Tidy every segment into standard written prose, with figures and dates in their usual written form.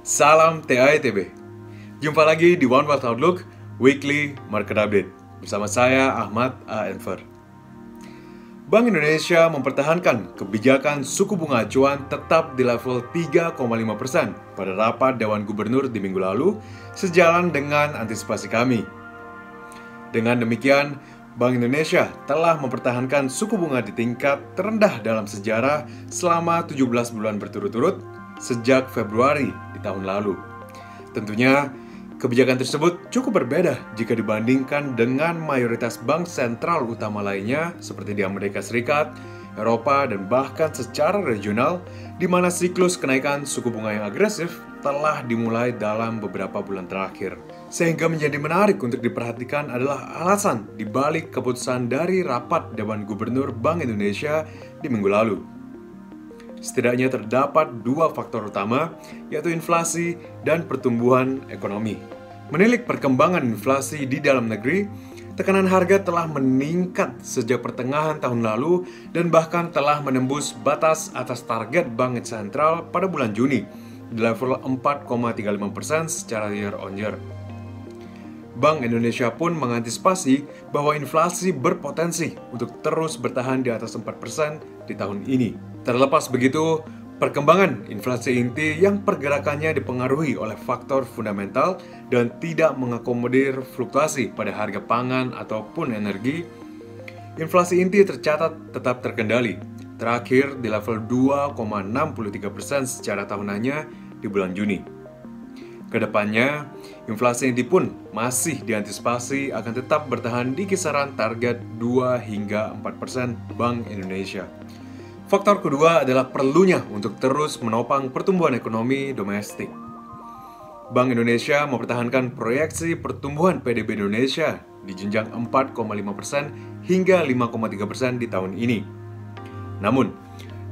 Salam TAETB. Jumpa lagi di One Wealth Outlook Weekly Market Update bersama saya Ahmad A. Enver. Bank Indonesia mempertahankan kebijakan suku bunga acuan tetap di level 3,5% pada rapat Dewan Gubernur di minggu lalu, sejalan dengan antisipasi kami. Dengan demikian, Bank Indonesia telah mempertahankan suku bunga di tingkat terendah dalam sejarah selama 17 bulan berturut-turut sejak Februari di tahun lalu. Tentunya, kebijakan tersebut cukup berbeda jika dibandingkan dengan mayoritas bank sentral utama lainnya seperti di Amerika Serikat, Eropa, dan bahkan secara regional, di mana siklus kenaikan suku bunga yang agresif telah dimulai dalam beberapa bulan terakhir. Sehingga menjadi menarik untuk diperhatikan adalah alasan dibalik keputusan dari rapat Dewan Gubernur Bank Indonesia di minggu lalu. Setidaknya terdapat dua faktor utama, yaitu inflasi dan pertumbuhan ekonomi. Menilik perkembangan inflasi di dalam negeri, tekanan harga telah meningkat sejak pertengahan tahun lalu dan bahkan telah menembus batas atas target Bank Sentral pada bulan Juni di level 4,35% secara year on year. Bank Indonesia pun mengantisipasi bahwa inflasi berpotensi untuk terus bertahan di atas 4% di tahun ini. Terlepas begitu, perkembangan inflasi inti yang pergerakannya dipengaruhi oleh faktor fundamental dan tidak mengakomodir fluktuasi pada harga pangan ataupun energi, inflasi inti tercatat tetap terkendali, terakhir di level 2,63% secara tahunannya di bulan Juni. Kedepannya, inflasi inti pun masih diantisipasi akan tetap bertahan di kisaran target 2 hingga 4% Bank Indonesia. Faktor kedua adalah perlunya untuk terus menopang pertumbuhan ekonomi domestik. Bank Indonesia mempertahankan proyeksi pertumbuhan PDB Indonesia di jenjang 4,5% hingga 5,3% di tahun ini. Namun,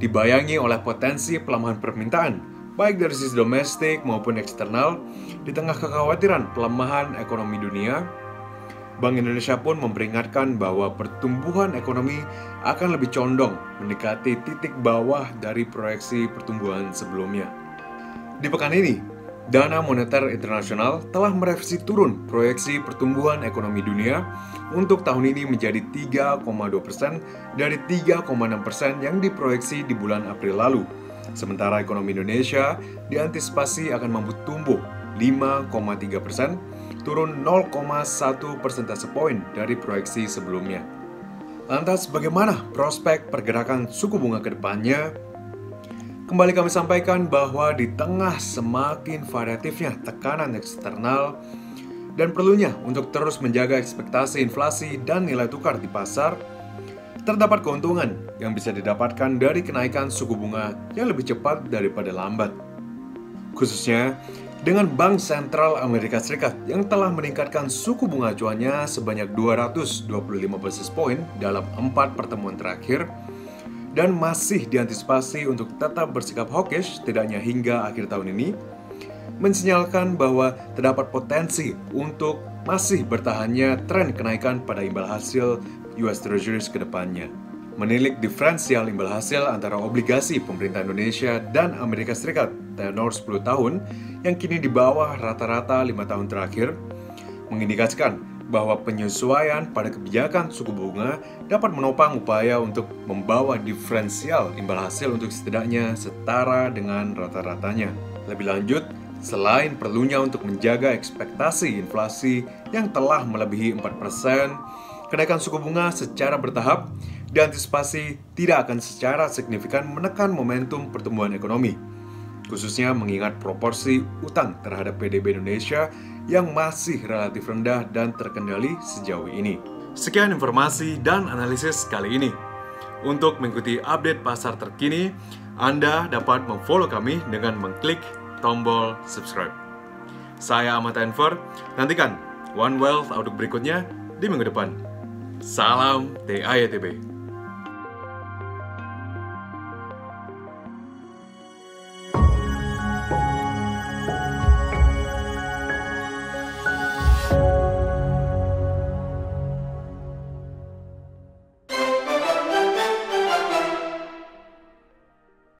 dibayangi oleh potensi pelemahan permintaan, baik dari sisi domestik maupun eksternal, di tengah kekhawatiran pelemahan ekonomi dunia, Bank Indonesia pun memperingatkan bahwa pertumbuhan ekonomi akan lebih condong mendekati titik bawah dari proyeksi pertumbuhan sebelumnya. Di pekan ini, Dana Moneter Internasional telah merevisi turun proyeksi pertumbuhan ekonomi dunia untuk tahun ini menjadi 3,2% dari 3,6% yang diproyeksi di bulan April lalu. Sementara ekonomi Indonesia diantisipasi akan mampu tumbuh 5,3%, turun 0,1 persentase poin dari proyeksi sebelumnya. Lantas bagaimana prospek pergerakan suku bunga ke depannya? Kembali kami sampaikan bahwa di tengah semakin variatifnya tekanan eksternal dan perlunya untuk terus menjaga ekspektasi inflasi dan nilai tukar di pasar, terdapat keuntungan yang bisa didapatkan dari kenaikan suku bunga yang lebih cepat daripada lambat. Khususnya dengan Bank Sentral Amerika Serikat yang telah meningkatkan suku bunga acuannya sebanyak 225 basis point dalam 4 pertemuan terakhir dan masih diantisipasi untuk tetap bersikap hawkish setidaknya hingga akhir tahun ini, mensinyalkan bahwa terdapat potensi untuk masih bertahannya tren kenaikan pada imbal hasil US Treasuries ke depannya. Menilik diferensial imbal hasil antara obligasi pemerintah Indonesia dan Amerika Serikat tenor 10 tahun yang kini di bawah rata-rata 5 tahun terakhir, mengindikasikan bahwa penyesuaian pada kebijakan suku bunga dapat menopang upaya untuk membawa diferensial imbal hasil untuk setidaknya setara dengan rata-ratanya. Lebih lanjut, selain perlunya untuk menjaga ekspektasi inflasi yang telah melebihi 4%, kenaikan suku bunga secara bertahap diantisipasi tidak akan secara signifikan menekan momentum pertumbuhan ekonomi, khususnya mengingat proporsi utang terhadap PDB Indonesia yang masih relatif rendah dan terkendali sejauh ini. Sekian informasi dan analisis kali ini. Untuk mengikuti update pasar terkini, Anda dapat memfollow kami dengan mengklik tombol subscribe. Saya Ahmad Enver, nantikan One Wealth Outlook berikutnya di minggu depan. Salam TAETB.